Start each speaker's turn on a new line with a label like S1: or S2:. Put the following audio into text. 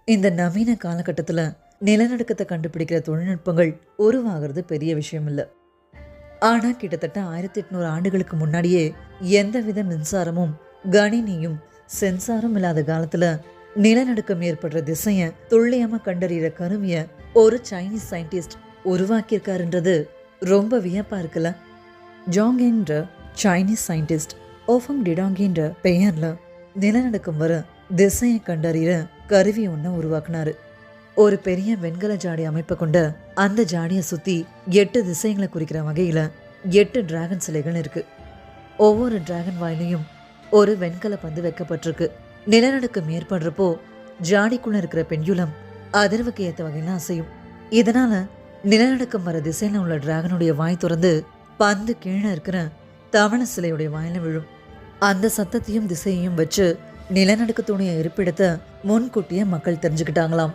S1: இந்த நவீன காலகட்டத்தில் நிலநடுக்கத்தை கண்டுபிடிக்கிற தொழில்நுட்பங்கள் உருவாகிறது பெரிய விஷயம் இல்லை. ஆனால் கிட்டத்தட்ட 1800 ஆண்டுகளுக்கு முன்னாடியே எந்தவித மின்சாரமும் கணினியும் சென்சாரும் இல்லாத காலத்தில் நிலநடுக்கம் ஏற்படுற திசையை துல்லியமாக கண்டறிகிற கருவியை ஒரு சைனீஸ் சயின்டிஸ்ட் உருவாக்கியிருக்காருன்றது ரொம்ப வியப்பாக இருக்குல்ல. ஜாங் என்ற சைனீஸ் சயின்டிஸ்ட் ஓஃபங் டிடாங் என்ற பெயரில் நிலநடுக்கம் வர திசையை கண்டறிகிற கருவி ஒன்று உருவாக்குனாரு. ஒரு பெரிய வெண்கல ஜாடி அமைப்பை கொண்ட அந்த ஜாடியை சுற்றி 8 திசைகளை குறிக்கிற வகையில் 8 டிராகன் சிலைகள் இருக்கு. ஒவ்வொரு டிராகன் வாயிலையும் ஒரு வெண்கல பந்து வைக்கப்பட்டிருக்கு. நிலநடுக்கம் ஏற்படுறப்போ ஜாடிக்குள்ள இருக்கிற பெண்யுலம் அதிர்வுக்கு ஏற்ற வகையில் அசையும். இதனால நிலநடுக்கம் வர திசையில உள்ள டிராகனுடைய வாய் திறந்து பந்து கீழே இருக்கிற தவணை சிலையுடைய வாயில விழும். அந்த சத்தத்தையும் திசையையும் வச்சு நிலநடுக்கத்துடைய இருப்பிடத்தை முன்கூட்டியே மக்கள் தெரிஞ்சுக்கிட்டாங்களாம்.